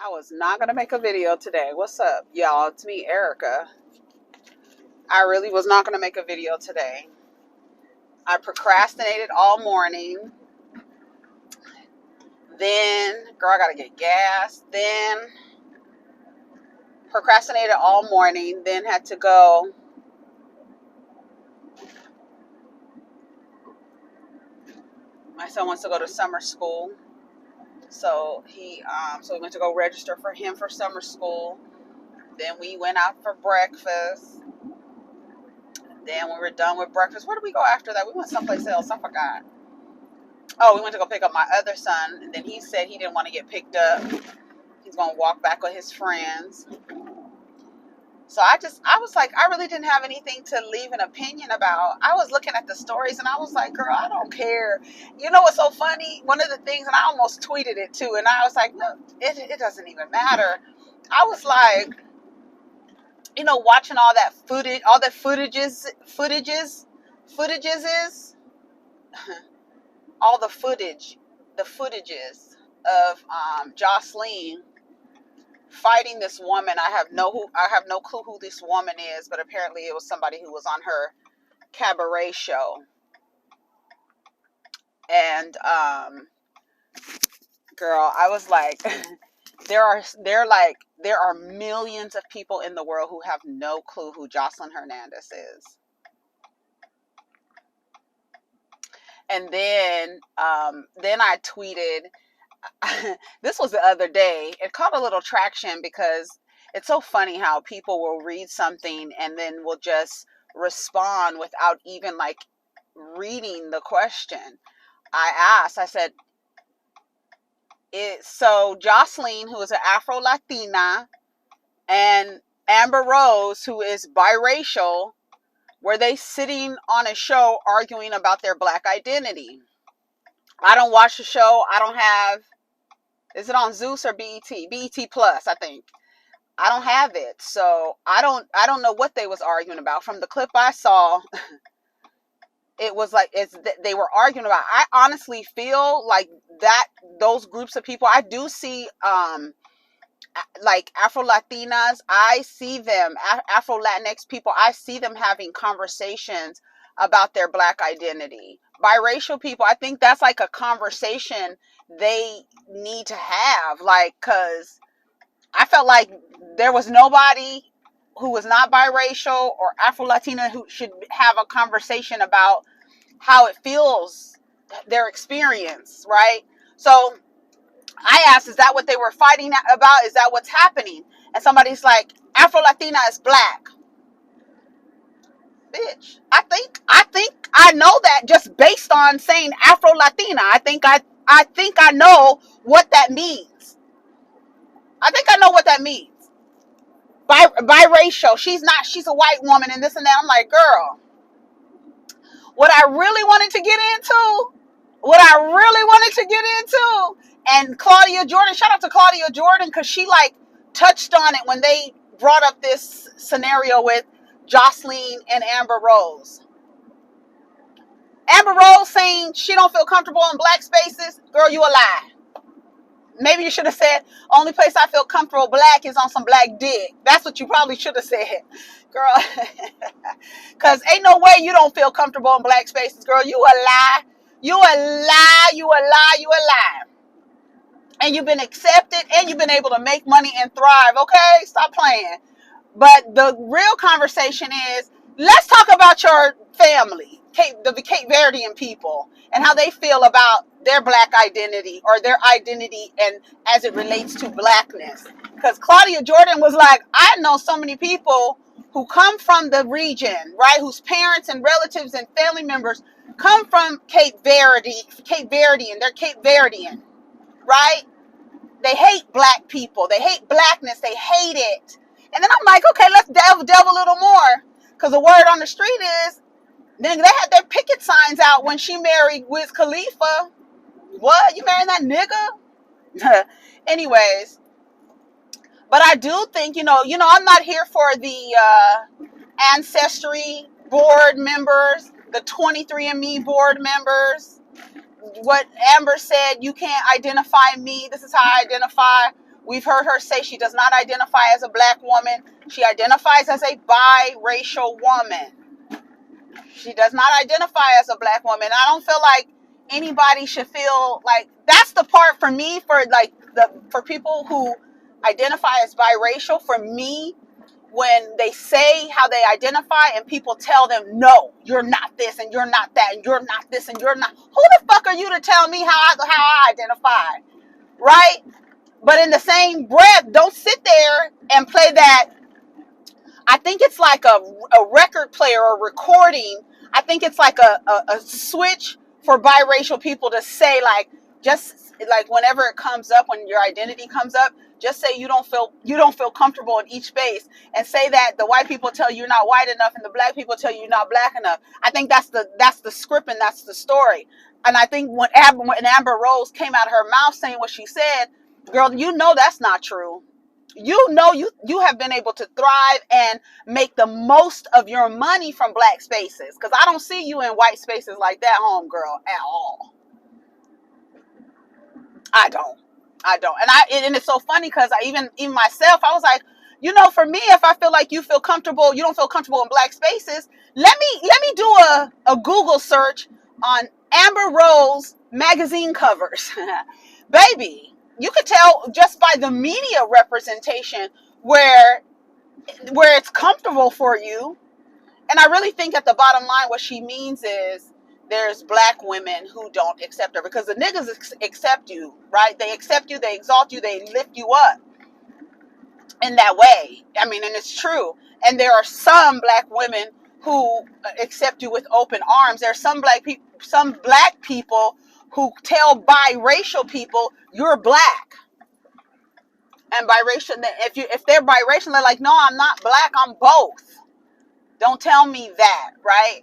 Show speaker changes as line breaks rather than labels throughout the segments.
I was not going to make a video today. What's up, y'all? It's me, Erica. I really was not going to make a video today. I procrastinated all morning. Then, girl, I got to get gas. Then, procrastinated all morning. Then had to go. My son wants to go to summer school. So we went to go register for him for summer school. Then we went out for breakfast. Then when we were done with breakfast, where did we go after that? We went someplace else. I forgot. Oh, we went to go pick up my other son. And then he said he didn't want to get picked up. He's going to walk back with his friends. So I was like, I really didn't have anything to leave an opinion about. I was looking at the stories and I was like, girl, I don't care. You know what's so funny? One of the things, and I almost tweeted it too. And I was like, no, it doesn't even matter. I was like, watching all that footage, all the footages is all the footages of Joseline fighting this woman. I have no clue who this woman is, but apparently it was somebody who was on her cabaret show. And girl, I was like, there are millions of people in the world who have no clue who Joseline Hernandez is. And then I tweeted, this was the other day. It caught a little traction because it's so funny how people will read something and then will just respond without even like reading the question. I said, so Joseline, who is an Afro-Latina, and Amber Rose, who is biracial, were they sitting on a show arguing about their black identity? I don't watch the show. I don't have, is it on Zeus or BET? BET Plus, I think. I don't have it. So I don't know what they was arguing about. From the clip I saw, it was like they were arguing about. I honestly feel like that those groups of people, I do see like Afro-Latinas, I see them, Afro-Latinx people, I see them having conversations about their black identity. Biracial people, I think that's like a conversation they need to have, like, because I felt like there was nobody who was not biracial or Afro-Latina who should have a conversation about how it feels, their experience, right? So I asked, is that what they were fighting about? Is that what's happening? And somebody's like, Afro-Latina is black. Bitch, I think I know that just based on saying Afro-Latina. I think I know what that means. I think I know what that means. Biracial. She's a white woman and this and that. I'm like, girl, what I really wanted to get into, and Claudia Jordan, shout out to Claudia Jordan, because she like touched on it when they brought up this scenario with Joseline and Amber Rose. Amber Rose saying she don't feel comfortable in black spaces. Girl, you a lie. Maybe you should have said, only place I feel comfortable black is on some black dick. That's what you probably should have said. Girl, because ain't no way you don't feel comfortable in black spaces, girl. You a lie. You a lie. You a lie. You a lie. And you've been accepted and you've been able to make money and thrive, okay? Stop playing. But the real conversation is, let's talk about your family, the Cape Verdean people, and how they feel about their black identity or their identity and as it relates to blackness. Because Claudia Jordan was like, I know so many people who come from the region, right, whose parents and relatives and family members come from Cape Verdean. They're Cape Verdean, right? They hate black people. They hate blackness. They hate it. And then I'm like, okay, let's delve a little more. Because the word on the street is, then they had their picket signs out when she married Wiz Khalifa. What? You marrying that nigga? Anyways. But I do think, I'm not here for the Ancestry board members, the 23andMe board members. What Amber said, you can't identify me. This is how I identify. We've heard her say she does not identify as a black woman. She identifies as a biracial woman. She does not identify as a black woman. I don't feel like anybody should feel like that's the part for me for people who identify as biracial. For me, when they say how they identify and people tell them, no, you're not this and you're not that and you're not this and you're not. Who the fuck are you to tell me how I identify? Right? But in the same breath, don't sit there and play that. I think it's like a record player or recording. I think it's like a switch for biracial people to say, like, just like whenever it comes up, when your identity comes up, just say you don't feel comfortable in each space, and say that the white people tell you you're not white enough and the black people tell you you're not black enough. I think that's the script and that's the story. And I think when Amber Rose came out of her mouth saying what she said, girl, you know that's not true. You know you have been able to thrive and make the most of your money from black spaces, because I don't see you in white spaces like that, homegirl, at all. I don't. And it's so funny because I even myself, I was like, for me, if I feel like you don't feel comfortable in black spaces, let me do a Google search on Amber Rose magazine covers. Baby, you could tell just by the media representation where it's comfortable for you. And I really think at the bottom line, what she means is there's black women who don't accept her, because the niggas accept you, right? They accept you, they exalt you, they lift you up in that way. I mean, and it's true. And there are some black women who accept you with open arms. There are some black people who tell biracial people you're black. And biracial, if they're biracial, they're like, no, I'm not black, I'm both. Don't tell me that, right?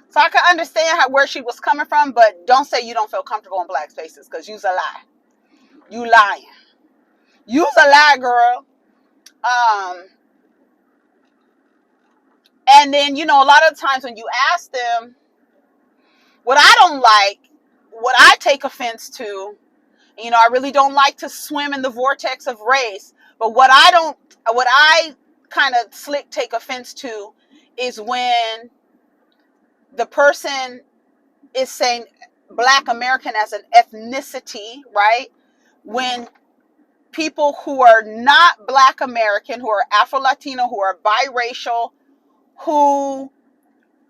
So I can understand where she was coming from, but don't say you don't feel comfortable in black spaces, because you's a lie. You lying. You's a lie, girl. And then, a lot of times when you ask them, what I don't like, what I take offense to, I really don't like to swim in the vortex of race, but what I kind of slick take offense to is when the person is saying Black American as an ethnicity, right? When people who are not Black American, who are Afro-Latino, who are biracial, who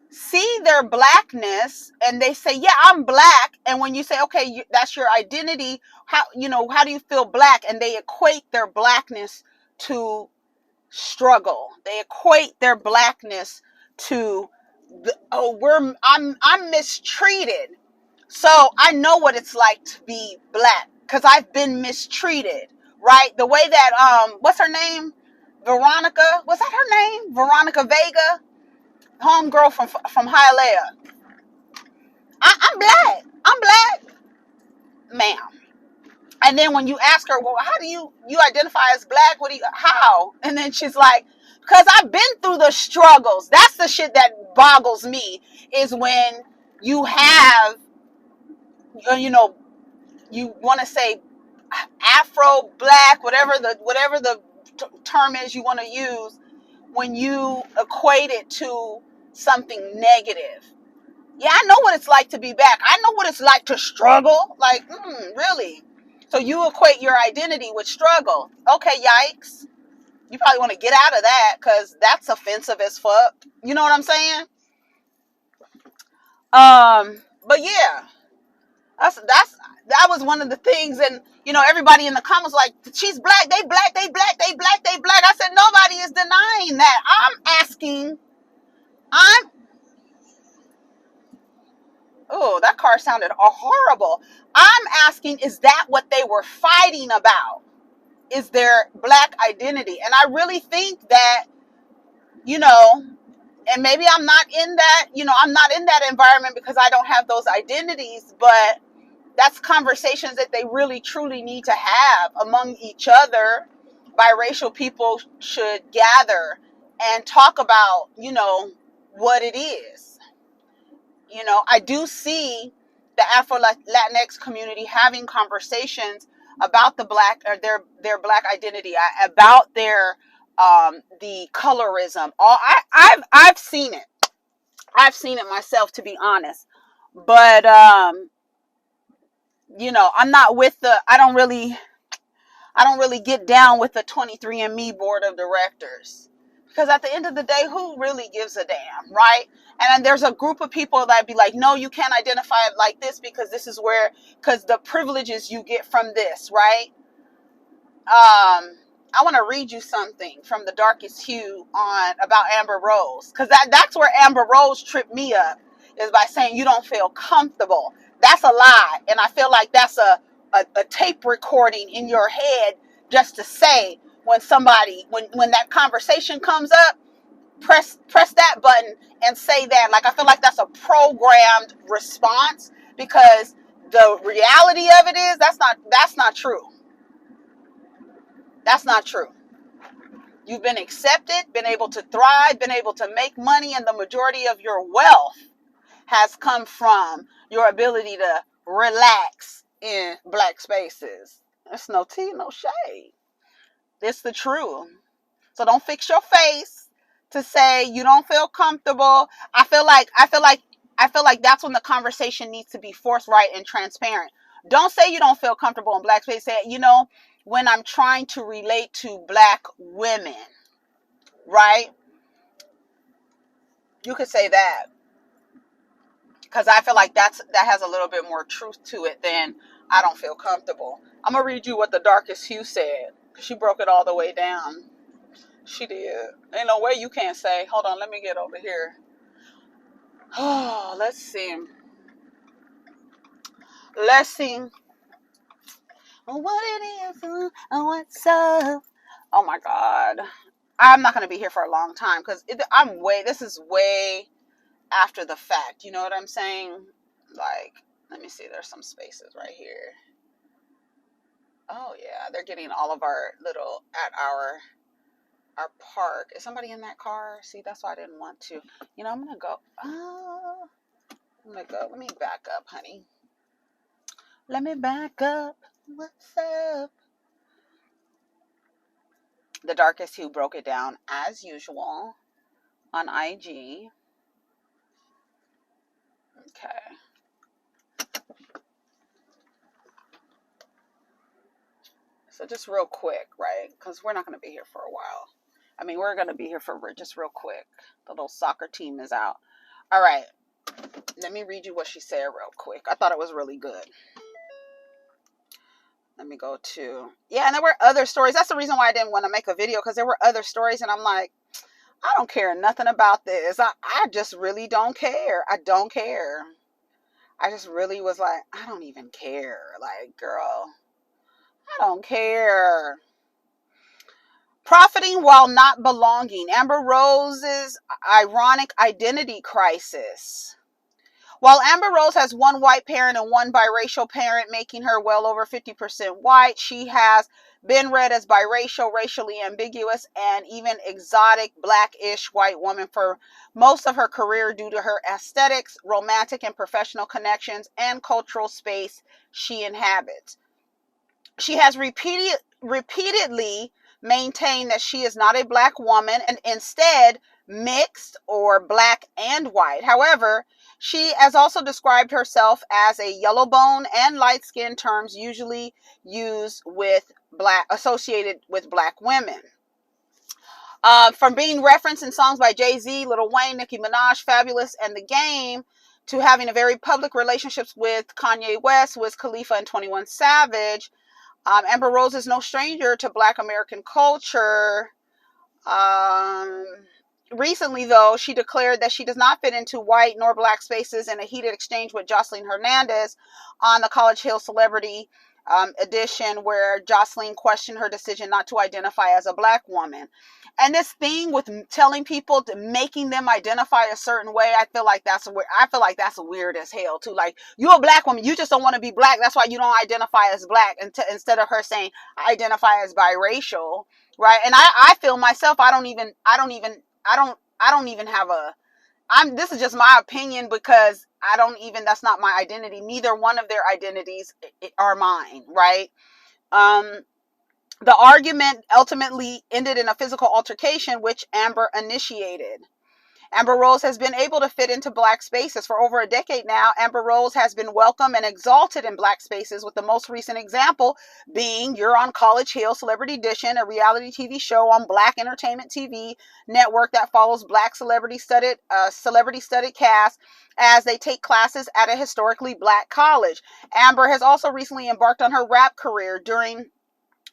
see their blackness and they say, yeah, I'm black. And when you say, okay, that's your identity, how do you feel black? And they equate their blackness to struggle. They equate their blackness to I'm mistreated. So I know what it's like to be black, because I've been mistreated, right? The way that what's her name? Veronica, was that her name? Veronica Vega, homegirl from Hialeah. I'm black, ma'am. And then when you ask her, well, how do you identify as black? How? And then she's like, because I've been through the struggles. That's the shit that boggles me, is when you have, you want to say Afro, black, whatever the term is you want to use, when you equate it to something negative. Yeah, I know what it's like to be back. I know what it's like to struggle. Like, really? So you equate your identity with struggle. Okay, yikes. You probably want to get out of that, because that's offensive as fuck. You know what I'm saying? But yeah, that was one of the things. And everybody in the comments like, she's black, they black. I said, nobody is denying that. Oh, that car sounded horrible. I'm asking, is that what they were fighting about? Is their black identity? And I really think that, and maybe I'm not in that environment because I don't have those identities, but that's conversations that they really truly need to have among each other. Biracial people should gather and talk about, what it is. I do see the Afro Latinx community having conversations about the black, or their black identity, about their the colorism. I've seen it. I've seen it myself, to be honest. But I'm not with the. I don't really get down with the 23andMe board of directors, because at the end of the day, who really gives a damn, right? And then there's a group of people that be like, no, you can't identify it like this because this is because the privileges you get from this, right? I want to read you something from The Darkest Hue about Amber Rose, because that's where Amber Rose tripped me up, is by saying you don't feel comfortable. That's a lie, and I feel like that's a tape recording in your head, just to say when that conversation comes up, press that button and say that. Like, I feel like that's a programmed response, because the reality of it is that's not true. That's not true. You've been accepted, been able to thrive, been able to make money, and the majority of your wealth has come from your ability to relax in black spaces. There's no tea, no shade. It's the truth. So don't fix your face to say you don't feel comfortable. I feel like that's when the conversation needs to be forthright and transparent. Don't say you don't feel comfortable in black space. Say, when I'm trying to relate to black women, right? You could say that, because I feel like that has a little bit more truth to it than I don't feel comfortable. I'm gonna read you what The Darkest Hue said. She broke it all the way down. She did. Ain't no way you can't say. Hold on, let me get over here. Oh, let's see. What it is, what's up? Oh my God. I'm not going to be here for a long time, because this is way after the fact. You know what I'm saying? Like, let me see. There's some spaces right here. Oh yeah, they're getting all of our little at our park. Is somebody in that car? See, that's why I didn't want to. I'm going to go. I'm going to go. Let me back up, honey. Let me back up. What's up? The Darkest Hue broke it down as usual on IG. Okay. So just real quick, right? Because we're not going to be here for a while. I mean, we're going to be here for just real quick. The little soccer team is out. All right. Let me read you what she said real quick. I thought it was really good. Let me go to... Yeah, and there were other stories. That's the reason why I didn't want to make a video, because there were other stories, and I'm like, I don't care nothing about this. I just really don't care. I don't care. I just really was like, I don't even care. Like, girl, I don't care. Profiting while not belonging. Amber Rose's ironic identity crisis. While Amber Rose has one white parent and one biracial parent, making her well over 50% white, she has been read as biracial, racially ambiguous, and even exotic black-ish white woman for most of her career due to her aesthetics, romantic and professional connections, and cultural space she inhabits. She has repeatedly maintained that she is not a black woman and instead mixed or black and white. However, she has also described herself as a yellow bone and light skin, terms usually used associated with black women. From being referenced in songs by Jay-Z, Lil Wayne, Nicki Minaj, Fabulous, and The Game, to having a very public relationships with Kanye West, Wiz Khalifa, and 21 Savage, Amber Rose is no stranger to Black American culture. Recently, though, she declared that she does not fit into white nor black spaces in a heated exchange with Joseline Hernandez on the College Hill Celebrity edition, where Joseline questioned her decision not to identify as a black woman. And this thing with telling people, making them identify a certain way, I feel like that's weird as hell too. Like, you're a black woman, you just don't want to be black. That's why you don't identify as black. Instead of her saying, I identify as biracial, right? And I feel myself, I don't even have this is just my opinion, because that's not my identity. Neither one of their identities are mine, right? The argument ultimately ended in a physical altercation, which Amber initiated. Amber Rose has been able to fit into black spaces for over a decade now. Amber Rose has been welcome and exalted in black spaces, with the most recent example being You're on College Hill, Celebrity Edition, a reality TV show on Black Entertainment TV network that follows black celebrity-studded cast as they take classes at a historically black college. Amber has also recently embarked on her rap career, during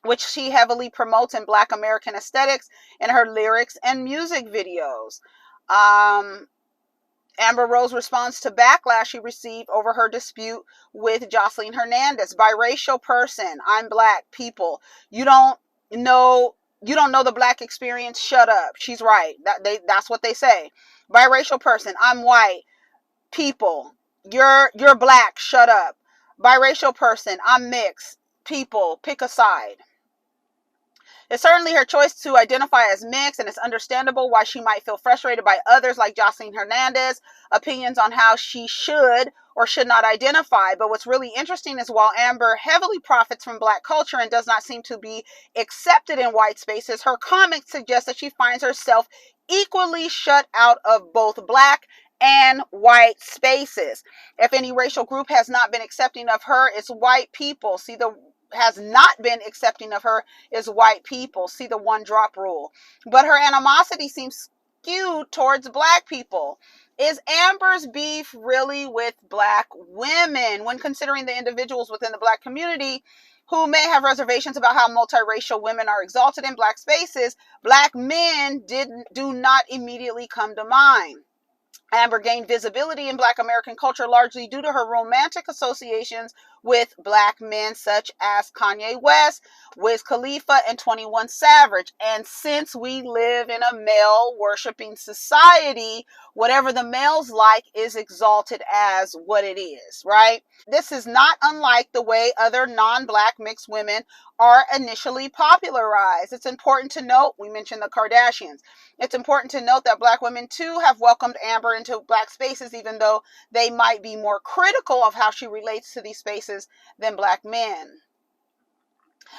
which she heavily promotes in Black American aesthetics in her lyrics and music videos. Amber Rose responds to backlash she received over her dispute with Joseline Hernandez. Biracial person, I'm black, people. You don't know the black experience, shut up. She's right. That's what they say. Biracial person, I'm white, people. You're black, shut up. Biracial person, I'm mixed, people, pick a side. It's certainly her choice to identify as mixed, and it's understandable why she might feel frustrated by others like Joseline Hernandez opinions on how she should or should not identify. But what's really interesting is, while Amber heavily profits from black culture and does not seem to be accepted in white spaces, her comments suggest that she finds herself equally shut out of both black and white spaces. If any racial group has not been accepting of her, it's white people. Has not been accepting of her is white people. See the one drop rule. But her animosity seems skewed towards black people. Is Amber's beef really with black women? When considering the individuals within the black community who may have reservations about how multiracial women are exalted in black spaces, black men do not immediately come to mind. Amber gained visibility in black American culture largely due to her romantic associations with black men such as Kanye West, Wiz Khalifa, and 21 Savage. And since we live in a male-worshiping society, whatever the males like is exalted as what it is, right? This is not unlike the way other non-black mixed women are initially popularized. It's important to note, we mentioned the Kardashians. It's important to note that black women too have welcomed Amber into black spaces, even though they might be more critical of how she relates to these spaces than black men.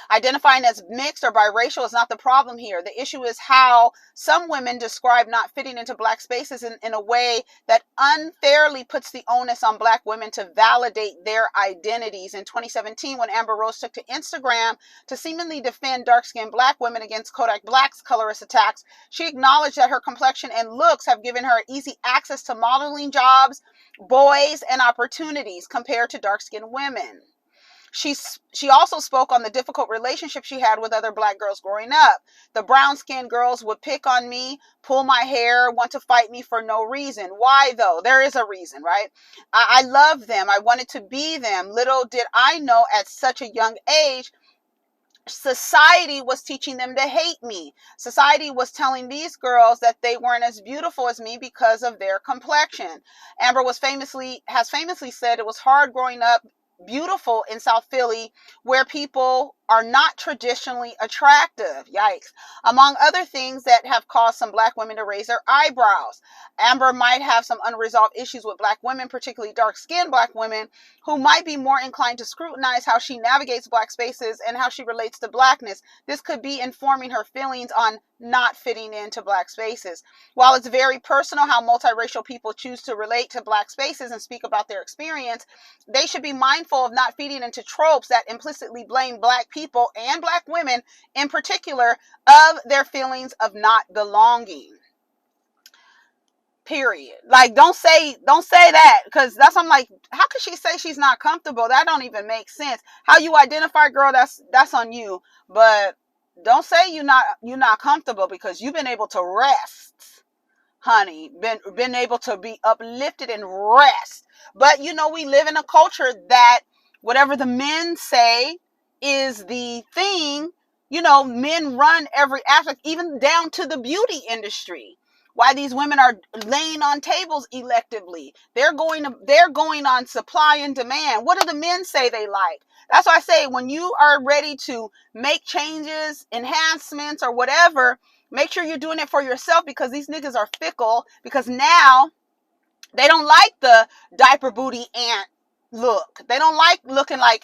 Identifying as mixed or biracial is not the problem here. The issue is how some women describe not fitting into black spaces in a way that unfairly puts the onus on black women to validate their identities. In 2017, when Amber Rose took to Instagram to seemingly defend dark-skinned black women against Kodak Black's colorist attacks, she acknowledged that her complexion and looks have given her easy access to modeling jobs, boys, and opportunities compared to dark-skinned women. She also spoke on the difficult relationship she had with other black girls growing up. The brown-skinned girls would pick on me, pull my hair, want to fight me for no reason. Why, though? There is a reason, right? I love them. I wanted to be them. Little did I know at such a young age, society was teaching them to hate me. Society was telling these girls that they weren't as beautiful as me because of their complexion. Amber has famously said it was hard growing up beautiful in South Philly, where people are not traditionally attractive. Yikes. Among other things that have caused some black women to raise their eyebrows. Amber might have some unresolved issues with black women, particularly dark-skinned black women, who might be more inclined to scrutinize how she navigates black spaces and how she relates to blackness. This could be informing her feelings on not fitting into black spaces. While it's very personal how multiracial people choose to relate to black spaces and speak about their experience, they should be mindful of not feeding into tropes that implicitly blame black people and black women in particular of their feelings of not belonging. Period. Like, don't say that, because I'm like, how could she say she's not comfortable? That don't even make sense. How you identify, girl, that's on you. But don't say you're not comfortable, because you've been able to rest, honey. Been able to be uplifted and rest. But we live in a culture that whatever the men say is the thing. Men run every aspect, even down to the beauty industry. Why these women are laying on tables electively. They're going on supply and demand. What do the men say they like? That's why I say, when you are ready to make changes, enhancements, or whatever, make sure you're doing it for yourself, because these niggas are fickle, because now they don't like the diaper booty ant look. They don't like looking like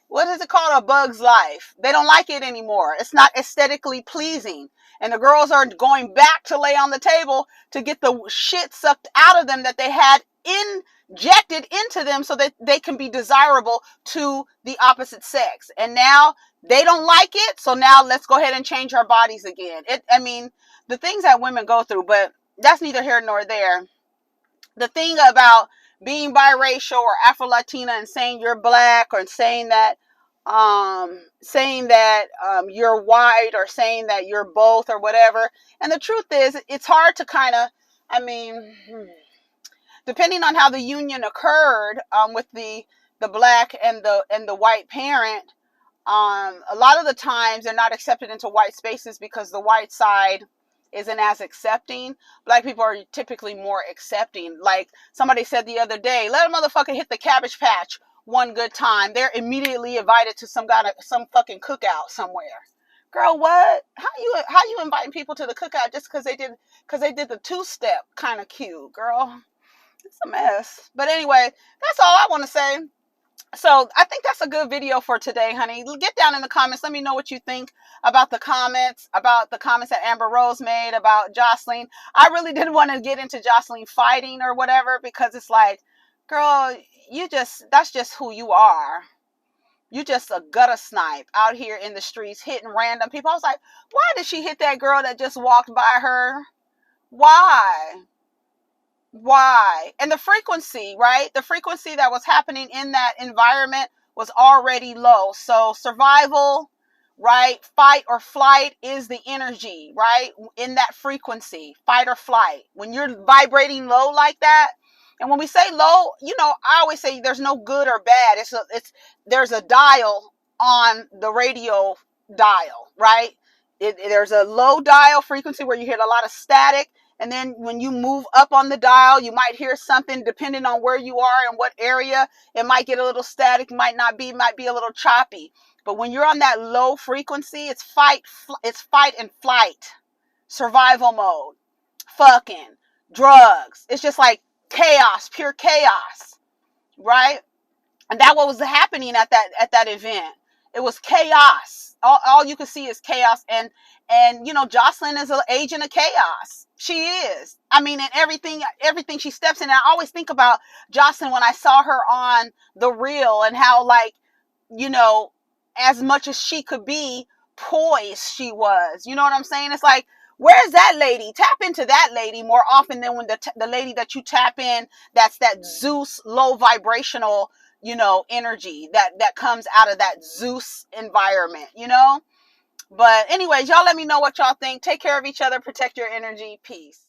what is it called? A Bug's Life. They don't like it anymore. It's not aesthetically pleasing. And the girls are going back to lay on the table to get the shit sucked out of them that they had injected into them so that they can be desirable to the opposite sex. And now they don't like it. So now let's go ahead and change our bodies again. I mean, the things that women go through, but that's neither here nor there. The thing about being biracial or Afro-Latina and saying you're black or saying that you're white or saying that you're both or whatever. And the truth is, it's hard to kind of, I mean, depending on how the union occurred with the black and the white parent, a lot of the times they're not accepted into white spaces because the white side isn't as accepting. Black people are typically more accepting. Like somebody said the other day, let a motherfucker hit the Cabbage Patch one good time, they're immediately invited to some fucking cookout somewhere. Girl, what? How you inviting people to the cookout just because they did the two-step kind of cue, girl? It's a mess. But anyway, that's all I want to say. So I think that's a good video for today, honey. Get down in the comments. Let me know what you think about the comments that Amber Rose made about Joseline. I really didn't want to get into Joseline fighting or whatever because it's like, girl, that's just who you are. You just a gutter snipe out here in the streets hitting random people. I was like, why did she hit that girl that just walked by her? Why? And the frequency, right? The frequency that was happening in that environment was already low. So survival, right? Fight or flight is the energy, right? In that frequency, fight or flight. When you're vibrating low like that, and when we say low, I always say there's no good or bad. There's a dial on the radio dial, right? There's a low dial frequency where you hear a lot of static. And then when you move up on the dial, you might hear something depending on where you are and what area. It might get a little static, might be a little choppy. But when you're on that low frequency, it's fight and flight, survival mode, fucking, drugs. It's just like chaos, pure chaos, right? And that what was happening at that event. It was chaos. All you can see is chaos. And Joseline is an agent of chaos. She is. I mean, and everything she steps in. I always think about Joseline when I saw her on The Real and how, like, as much as she could be poised, she was. You know what I'm saying? It's like, where's that lady? Tap into that lady more often than when the lady that you tap in, that's that Zeus low vibrational, energy that comes out of that Zeus environment, But anyways, y'all let me know what y'all think. Take care of each other. Protect your energy. Peace.